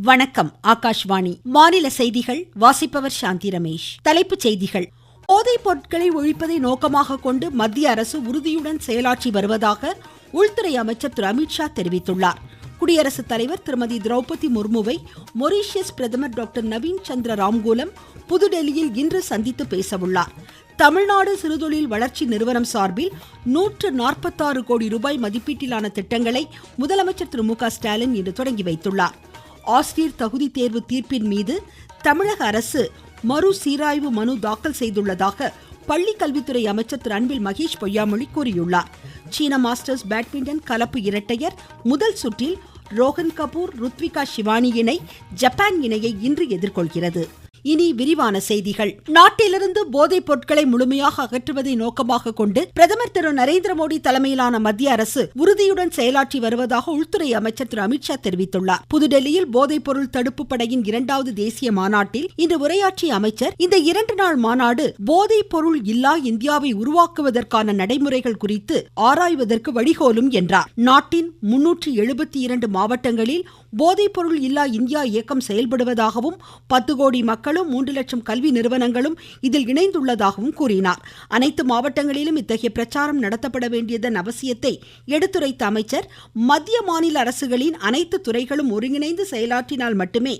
வணக்கம். ஆகாஷ்வாணி மாநில செய்திகள் வாசிப்பவர் சாந்தி ரமேஷ். தலைப்புச் செய்திகள். போதைப் பொருட்களை ஒழிப்பதை நோக்கமாக கொண்டு மத்திய அரசு உறுதியுடன் செயலாற்றி வருவதாக உள்துறை அமைச்சர் திரு அமித்ஷா தெரிவித்துள்ளார். குடியரசுத் தலைவர் திருமதி திரௌபதி முர்முவை மொரீஷியஸ் பிரதமர் டாக்டர் நவீன் சந்திர ராம்கூலம் புதுடெல்லியில் இன்று சந்தித்து பேசவுள்ளார். தமிழ்நாடு சிறுதொழில் வளர்ச்சி நிறுவனம் சார்பில் 146 கோடி ரூபாய் மதிப்பீட்டிலான திட்டங்களை முதலமைச்சர் திரு மு க ஸ்டாலின் இன்று தொடங்கி வைத்துள்ளார். ஆசிரியர் தகுதி தேர்வு தீர்ப்பின் மீது தமிழக அரசு மறு சீராய்வு மனு தாக்கல் செய்துள்ளதாக பள்ளிக்கல்வித்துறை அமைச்சர் திரு அன்பில் மகேஷ் பொய்யாமொழி கூறியுள்ளார். சீன மாஸ்டர்ஸ் பேட்மிண்டன் கலப்பு இரட்டையர் முதல் சுற்றில் ரோஹன் கபூர் ருத்விகா ஷிவானி இணை ஜப்பான் இணையை இன்று எதிர்கொள்கிறது. இனி விரிவான செய்திகள். நாட்டிலிருந்து போதைப் பொருட்களை முழுமையாக அகற்றுவதை நோக்கமாக கொண்டு பிரதமர் திரு நரேந்திர மோடி தலைமையிலான மத்திய அரசு உறுதியுடன் செயலாற்றி வருவதாக உள்துறை அமைச்சர் திரு அமித்ஷா தெரிவித்துள்ளார். புதுடெல்லியில் போதைப் பொருள் தடுப்பு படையின் 2வது தேசிய மாநாட்டில் இன்று உரையாற்றிய அமைச்சர், இந்த 2 நாள் மாநாடு போதைப் பொருள் இல்லா இந்தியாவை உருவாக்குவதற்கான நடைமுறைகள் குறித்து ஆராய்வதற்கு வழிகோலும் என்றார். நாட்டின் 372 மாவட்டங்களில் போதைப் பொருள் இல்லா இந்தியா இயக்கம் செயல்படுவதாகவும் 10 கோடி மக்களும் 3 லட்சம் கல்வி நிறுவனங்களும் இதில் இணைந்துள்ளதாகவும் கூறினார். அனைத்து மாவட்டங்களிலும் இத்தகைய பிரச்சாரம் நடத்தப்பட வேண்டியதன் அவசியத்தை எடுத்துரைத்த அமைச்சர், மத்திய மாநில அரசுகளின் அனைத்து துறைகளும் ஒருங்கிணைந்து செயலாற்றினால் மட்டுமே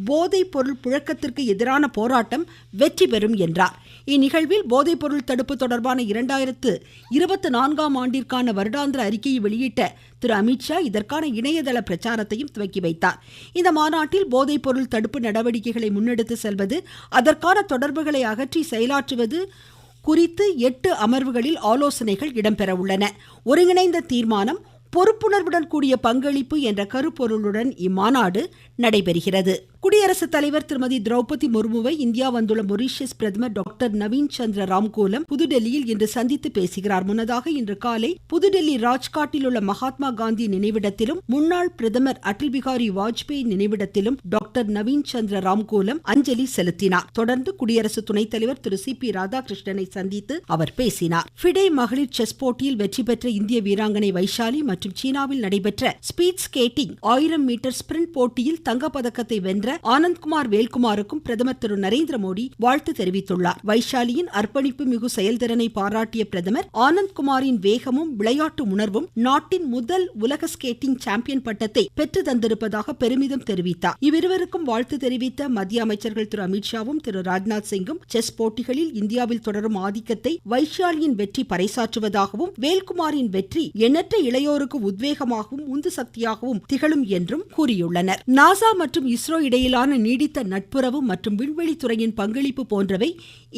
போதைப் பொருள் புழக்கத்திற்கு எதிரான போராட்டம் வெற்றி பெறும் என்றார். இந்நிகழ்வில் போதைப் பொருள் தடுப்பு தொடர்பான 2024ஆம் ஆண்டிற்கான வருடாந்திர அறிக்கையை வெளியிட்ட திரு அமித்ஷா இதற்கான இணையதள பிரச்சாரத்தையும் துவக்கி வைத்தார். இந்த மாநாட்டில் போதைப் பொருள் தடுப்பு நடவடிக்கைகளை முன்னெடுத்து செல்வது, அதற்கான தொடர்புகளை அகற்றி செயலாற்றுவது குறித்து 8 அமர்வுகளில் ஆலோசனைகள் இடம்பெற உள்ளன. ஒருங்கிணைந்த தீர்மானம், பொறுப்புணர்வுடன் கூடிய பங்களிப்பு என்ற கருப்பொருளுடன் இம்மாநாடு நடைபெறுகிறது. குடியரசுத் தலைவர் திருமதி திரௌபதி முர்முவை இந்தியா வந்துள்ள மொரீஷியஸ் பிரதமர் டாக்டர் நவீன் சந்திர ராம்கூலம் புதுடெல்லியில் இன்று சந்தித்து பேசுகிறார். முன்னதாக இன்று காலை புதுடெல்லி ராஜ்காட்டில் உள்ள மகாத்மா காந்தி நினைவிடத்திலும் முன்னாள் பிரதமர் அடல் பிகாரி வாஜ்பேயி நினைவிடத்திலும் டாக்டர் நவீன் சந்திர ராம்கூலம் அஞ்சலி செலுத்தினார். தொடர்ந்து குடியரசு துணைத் தலைவர் திரு சி.பி. ராதாகிருஷ்ணனை சந்தித்து அவர் பேசினார். ஃபிடே மகளிர் செஸ் போட்டியில் வெற்றி பெற்ற இந்திய வீராங்கனை வைஷாலி மற்றும் சீனாவில் நடைபெற்ற ஸ்பீட் ஸ்கேட்டிங் 1000 மீட்டர் ஸ்பிரிண்ட் போட்டியில் தங்கப்பதக்கத்தை வென்ற ஆனந்த்குமார் வேல்குமாருக்கும் பிரதமர் திரு நரேந்திர மோடி வாழ்த்து தெரிவித்துள்ளார். வைஷாலியின் அர்ப்பணிப்பு மிகு செயல்திறனை பாராட்டிய பிரதமர், ஆனந்த்குமாரின் வேகமும் விளையாட்டு உணர்வும் நாட்டின் முதல் உலக ஸ்கேட்டிங் சாம்பியன் பட்டத்தை பெற்று தந்திருப்பதாக பெருமிதம் தெரிவித்தார். இவ்விருவருக்கும் வாழ்த்து தெரிவித்த மத்திய அமைச்சர்கள் திரு அமித்ஷாவும் திரு ராஜ்நாத் சிங்கும், செஸ் போட்டிகளில் இந்தியாவில் தொடரும் ஆதிக்கத்தை வைஷாலியின் வெற்றி பறைசாற்றுவதாகவும், வேல்குமாரின் வெற்றி எண்ணற்ற இளையோருக்கு உத்வேகமாகவும் உந்து சக்தியாகவும் திகழும் என்றும் கூறியுள்ளனர். நாசா மற்றும் இஸ்ரோ இடையிலான நீடித்த நட்புறவு மற்றும் விண்வெளித்துறையின் பங்களிப்பு போன்றவை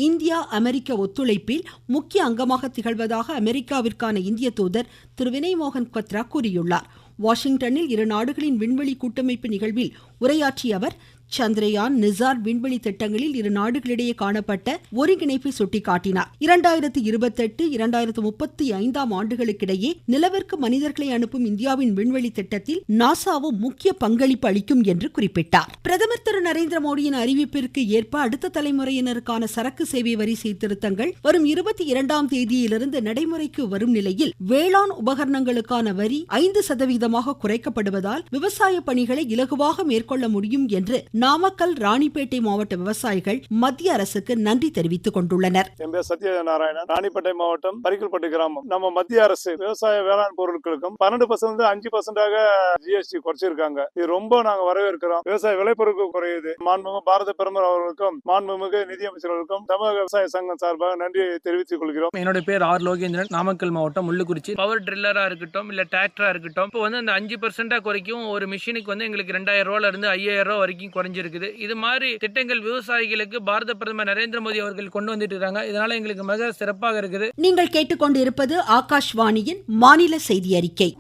இந்தியா அமெரிக்க ஒத்துழைப்பில் முக்கிய அங்கமாக திகழ்வதாக அமெரிக்காவிற்கான இந்திய தூதர் திரு வினய் மோகன் குத்ரா கூறியுள்ளார். வாஷிங்டனில் இரு நாடுகளின் விண்வெளி கூட்டமைப்பு நிகழ்வில் உரையாற்றிய அவர், சந்திரயான், நிசார் விண்வெளி திட்டங்களில் இரு நாடுகளிடையே காணப்பட்ட ஒருங்கிணைப்பை சுட்டிக்காட்டினார். 2028, 2035ஆம் ஆண்டுகளுக்கிடையே நிலவிற்கு மனிதர்களை அனுப்பும் இந்தியாவின் விண்வெளி திட்டத்தில் நாசாவும் முக்கிய பங்களிப்பு அளிக்கும் என்று குறிப்பிட்டார். பிரதமர் திரு நரேந்திர மோடியின் அறிவிப்பிற்கு ஏற்ப அடுத்த தலைமுறையினருக்கான சரக்கு சேவை வரி சீர்திருத்தங்கள் வரும் 22ஆம் தேதியிலிருந்து நடைமுறைக்கு வரும் நிலையில், வேளாண் உபகரணங்களுக்கான வரி 5% குறைக்கப்படுவதால் விவசாய பணிகளை இலகுவாக மேற்கொள்ள முடியும் என்று நாமக்கல், ராணிப்பேட்டை மாவட்ட விவசாயிகள் மத்திய அரசுக்கு நன்றி தெரிவித்துக் கொண்டுள்ளனர். என் பேர் சத்யநாராயணன், ராணிப்பேட்டை மாவட்டம் பரிக்கல்பட்டு கிராமம். நம்ம மத்திய அரசு விவசாய வேளாண் பொருட்களுக்கும் 12% 5% ஜிஎஸ்டி குறைச்சிருக்காங்க. இது ரொம்ப நாங்க வரவேற்கிறோம். விவசாய விளைபொருட்கள் குறையுது. மாண்புமிகு பாரத பிரதமர் அவர்களுக்கும் மாண்புமிகு நிதியமைச்சர்களுக்கும் தமிழக விவசாய சங்கம் சார்பாக நன்றியை தெரிவித்துக் கொள்கிறோம். என்னோட பேர் ஆர் லோகேந்திரன், நாமக்கல் மாவட்டம் முள்ளுக்குறிச்சி. பவர் ட்ரில்லரா இருக்கட்டும் இல்ல டிராக்டரா இருக்கட்டும், இப்போ அந்த 5% குறைக்கும் ஒரு மிஷினுக்கு எங்களுக்கு 2000 ரூபாயில இருந்து 5000 ரூபாய் வரைக்கும் குறைஞ்சிருக்குது. இது மாதிரி திட்டங்கள் விவசாயிகளுக்கு பாரத பிரதமர் நரேந்திர மோடி அவர்கள் கொண்டு வந்துட்டு இருக்காங்க. இதனால எங்களுக்கு மிக சிறப்பாக இருக்குது. நீங்கள் கேட்டுக்கொண்டிருப்பது ஆகாஷ்வாணியின் மாநில செய்தி அறிக்கை.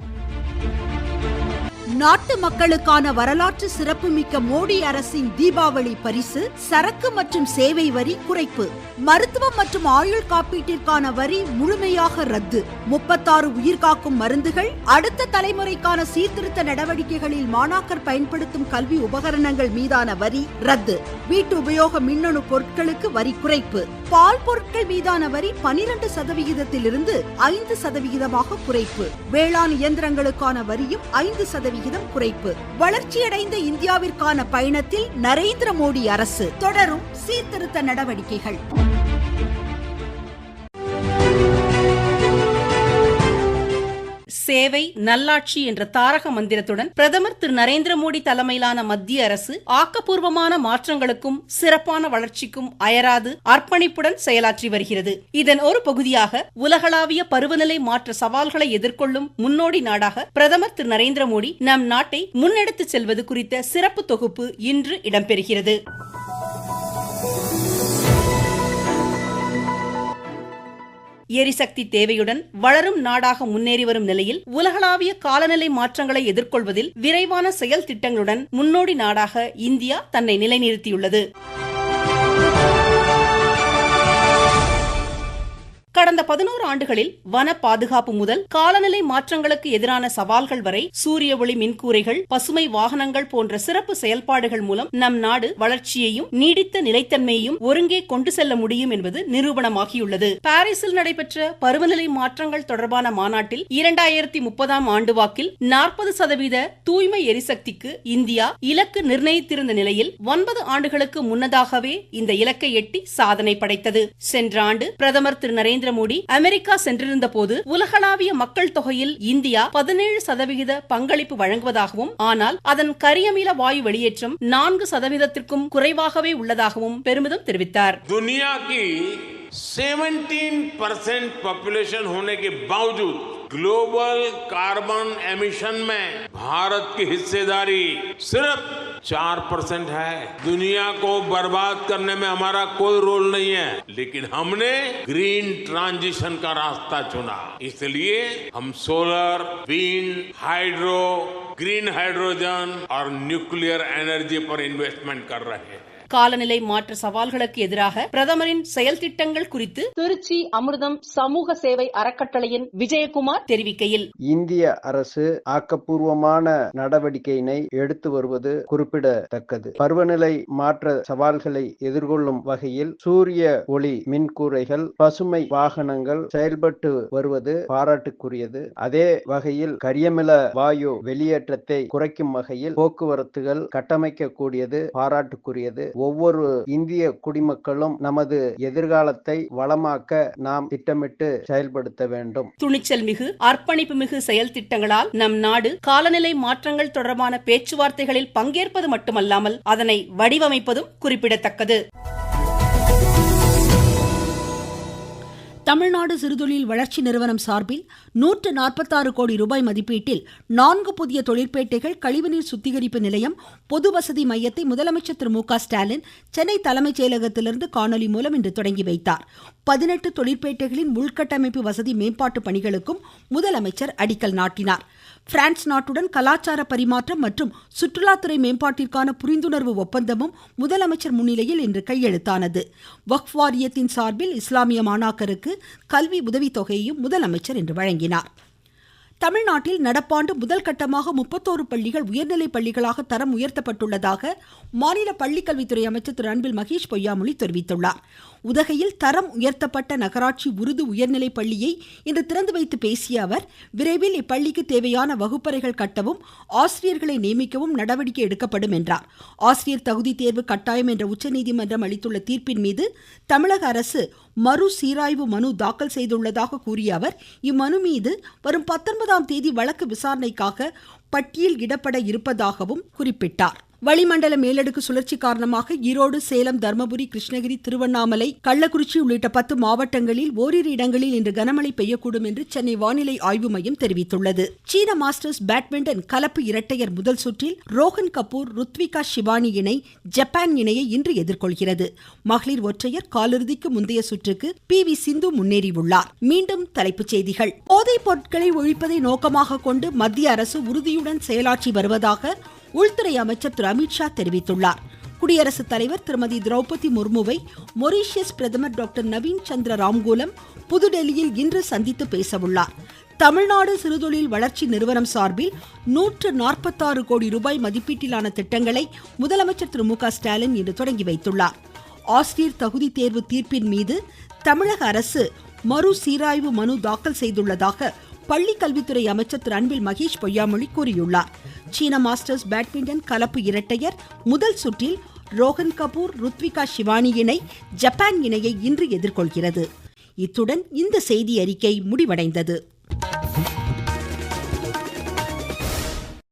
நாட்டு மக்களுக்கான வரலாற்று சிறப்புமிக்க மோடி அரசின் தீபாவளி பரிசு சரக்கு மற்றும் சேவை வரி குறைப்பு. மருத்துவம் மற்றும் ஆயுள் காப்பீட்டிற்கான வரி முழுமையாக ரத்து. 36 உயிர்காக்கும் மருந்துகள், அடுத்த தலைமுறைக்கான சீர்திருத்த நடவடிக்கைகளில் மாணாக்கர் பயன்படுத்தும் கல்வி உபகரணங்கள் மீதான வரி ரத்து. வீட்டு உபயோக மின்னணு பொருட்களுக்கு வரி குறைப்பு. பால் பொருட்கள் மீதான வரி 12% 5% குறைப்பு. வேளாண் இயந்திரங்களுக்கான வரியும் 5% சதவிகிதம் குறைப்பு. வளர்ச்சியடைந்த இந்தியாவிற்கான பயணத்தில் நரேந்திர மோடி அரசு தொடரும் சீர்திருத்த நடவடிக்கைகள். சேவை நல்லாட்சி என்ற தாரக மந்திரத்துடன் பிரதமர் திரு நரேந்திர மோடி தலைமையிலான மத்திய அரசு ஆக்கப்பூர்வமான மாற்றங்களுக்கும் சிறப்பான வளர்ச்சிக்கும் அயராது அர்ப்பணிப்புடன் செயலாற்றி வருகிறது. இதன் ஒரு பகுதியாக உலகளாவிய பருவநிலை மாற்ற சவால்களை எதிர்கொள்ளும் முன்னோடி நாடாக பிரதமர் திரு நரேந்திர மோடி நம் நாட்டை முன்னெடுத்துச் செல்வது குறித்த சிறப்பு தொகுப்பு இன்று இடம்பெறுகிறது. எரிசக்தி தேவையுடன் வளரும் நாடாக முன்னேறி வரும் நிலையில் உலகளாவிய காலநிலை மாற்றங்களை எதிர்கொள்வதில் விரைவான செயல் திட்டங்களுடன் முன்னோடி நாடாக இந்தியா தன்னை நிலைநிறுத்தியுள்ளது. கடந்த 11 ஆண்டுகளில் வன பாதுகாப்பு முதல் காலநிலை மாற்றங்களுக்கு எதிரான சவால்கள் வரை சூரிய ஒளி மின்கூரைகள், பசுமை வாகனங்கள் போன்ற சிறப்பு செயல்பாடுகள் மூலம் நம் நாடு வளர்ச்சியையும் நீடித்த நிலைத்தன்மையையும் ஒருங்கே கொண்டு செல்ல முடியும் என்பது நிரூபணமாகியுள்ளது. பாரிஸில் நடைபெற்ற பருவநிலை மாற்றங்கள் தொடர்பான மாநாட்டில் 2030ஆம் ஆண்டு வாக்கில் 40% தூய்மை எரிசக்திக்கு இந்தியா இலக்கு நிர்ணயித்திருந்த நிலையில் 9 ஆண்டுகளுக்கு முன்னதாகவே இந்த இலக்கை எட்டி சாதனை படைத்தது. சென்ற ஆண்டு பிரதமர் திரு நரேந்திர மோடி அமெரிக்கா சென்றிருந்த போது உலகளாவிய மக்கள் தொகையில் இந்தியா 17% பங்களிப்பு வழங்குவதாகவும், ஆனால் அதன் கரியமில வாயு வெளியேற்றம் 4%த்திற்கும் குறைவாகவே உள்ளதாகவும் பெருமிதம் தெரிவித்தார். दुनिया की 17% पॉपुलेशन होने के बावजूद ग्लोबल कार्बन एमिशन में भारत की हिस्सेदारी सिर्फ 4% है। दुनिया को बर्बाद करने में हमारा कोई रोल नहीं है, लेकिन हमने ग्रीन ट्रांजिशन का रास्ता चुना। इसलिए हम solar, wind, hydro, green hydrogen और न्यूक्लियर एनर्जी पर इन्वेस्टमेंट कर रहे हैं. காலநிலை மாற்ற சவால்களுக்கு எதிராக பிரதமரின் செயல் திட்டங்கள் குறித்து திருச்சி அமிர்தம் சமூக சேவை அறக்கட்டளையின் விஜயகுமார் தெரிவிக்கையில், இந்திய அரசு ஆக்கப்பூர்வமான நடவடிக்கையினை எடுத்து வருவது குறிப்பிடத்தக்கது. பருவநிலை மாற்ற சவால்களை எதிர்கொள்ளும் வகையில் சூரிய ஒளி மின்கூரைகள், பசுமை வாகனங்கள் செயல்பட்டு வருவது பாராட்டுக்குரியது. அதே வகையில் கரியமில வாயு வெளியேற்றத்தை குறைக்கும் வகையில் போக்குவரத்துகள் கட்டமைக்கக்கூடியது பாராட்டுக்குரியது. ஒவ்வொரு இந்திய குடிமக்களும் நமது எதிர்காலத்தை வளமாக்க நாம் திட்டமிட்டு செயல்படுத்த வேண்டும். துணிச்சல் மிகு அர்ப்பணிப்பு மிகு செயல் திட்டங்களால் நம் நாடு காலநிலை மாற்றங்கள் தொடர்பான பேச்சுவார்த்தைகளில் பங்கேற்பது மட்டுமல்லாமல் அதனை வடிவமைப்பதும் குறிப்பிடத்தக்கது. தமிழ்நாடு சிறுதொழில் வளர்ச்சி நிறுவனம் சார்பில் 146 கோடி ரூபாய் மதிப்பீட்டில் 4 புதிய தொழிற்பேட்டைகள், கழிவுநீர் சுத்திகரிப்பு நிலையம், பொது வசதி மையத்தை முதலமைச்சர் திரு மு க ஸ்டாலின் சென்னை தலைமைச் செயலகத்திலிருந்து காணொலி மூலம் இன்று தொடங்கி வைத்தார். 18 தொழிற்பேட்டைகளின் உள்கட்டமைப்பு வசதி மேம்பாட்டு பணிகளுக்கும் முதலமைச்சர் அடிக்கல் நாட்டினார். பிரான்ஸ் நாட்டுடன் கலாச்சார பரிமாற்றம் மற்றும் சுற்றுலாத்துறை மேம்பாட்டிற்கான புரிந்துணர்வு ஒப்பந்தமும் முதலமைச்சர் முன்னிலையில் இன்று கையெழுத்தானது. வக்ஃப் வாரியத்தின் சார்பில் இஸ்லாமிய மாணாக்கருக்கு கல்வி உதவித்தொகையையும் முதலமைச்சர் இன்று வழங்கினார். தமிழ்நாட்டில் நடப்பாண்டு முதல் கட்டமாக 31 பள்ளிகள் உயர்நிலைப் பள்ளிகளாக தரம் உயர்த்தப்பட்டுள்ளதாக மாநில பள்ளிக்கல்வித்துறை அமைச்சர் திரு அன்பில் மகேஷ் பொய்யாமொழி தெரிவித்துள்ளார். உதகையில் தரம் உயர்த்தப்பட்ட நகராட்சி உருது உயர்நிலைப் பள்ளியை இன்று திறந்து வைத்து பேசிய அவர், விரைவில் இப்பள்ளிக்கு தேவையான வகுப்பறைகள் கட்டவும் ஆசிரியர்களை நியமிக்கவும் நடவடிக்கை எடுக்கப்படும் என்றார். ஆசிரியர் தகுதி தேர்வு கட்டாயம் என்ற உச்சநீதிமன்றம் அளித்துள்ள தீர்ப்பின் மீது தமிழக அரசு மறு சீராய்வு மனு தாக்கல் செய்துள்ளதாக கூறிய அவர், இம்மனு மீது வரும் 19ஆம் தேதி வழக்கு விசாரணைக்காக பட்டியல் இடப்பட இருப்பதாகவும் குறிப்பிட்டார். வளிமண்டல மேலடுக்கு சுழற்சி காரணமாக ஈரோடு, சேலம், தர்மபுரி, கிருஷ்ணகிரி, திருவண்ணாமலை, கள்ளக்குறிச்சி உள்ளிட்ட 10 மாவட்டங்களில் ஓரிரு இடங்களில் இன்று கனமழை பெய்யக்கூடும் என்று சென்னை வானிலை ஆய்வு மையம் தெரிவித்துள்ளது. சீன மாஸ்டர்ஸ் பேட்மிண்டன் கலப்பு இரட்டையர் முதல் சுற்றில் ரோஹன் கபூர், ருத்விகா ஷிவானி இணை ஜப்பான் இணையை இன்று எதிர்கொள்கிறது. மகளிர் ஒற்றையர் காலிறுதிக்கு முந்தைய சுற்றுக்கு PV சிந்து முன்னேறியுள்ளார். மீண்டும் தலைப்புச் செய்திகள். போதைப் பொருட்களை ஒழிப்பதை நோக்கமாக கொண்டு மத்திய அரசு உறுதியுடன் செயலாற்றி வருவதாக உள்துறை அமைச்சர் திரு அமித்ஷா தெரிவித்துள்ளார். குடியரசுத் தலைவர் திருமதி திரௌபதி முர்முவை மொரீஷியஸ் பிரதமர் டாக்டர் நவீன் சந்திர ராம்கூலம் புதுடெல்லியில் இன்று சந்தித்து பேசவுள்ளார். தமிழ்நாடு சிறுதொழில் வளர்ச்சி நிறுவனம் சார்பில் 146 கோடி ரூபாய் மதிப்பீட்டிலான திட்டங்களை முதலமைச்சர் திரு மு க ஸ்டாலின் இன்று தொடங்கி வைத்துள்ளார். ஆசிரியர் தகுதி தேர்வு தீர்ப்பின் மீது தமிழக அரசு மறு சீராய்வு மனு தாக்கல் செய்துள்ளதாக பள்ளி கல்வித்துறை அமைச்சர் திரு அன்பில் மகேஷ் பொய்யாமொழி கூறியுள்ளார். சீன மாஸ்டர்ஸ் பேட்மிண்டன் கலப்பு இரட்டையர் முதல் சுற்றில் ரோஹன் கபூர் ருத்விகா ஷிவானி இணை ஜப்பான் இணையை இன்று எதிர்கொள்கிறது. இத்துடன் இந்த செய்தி அறிக்கை முடிவடைந்தது.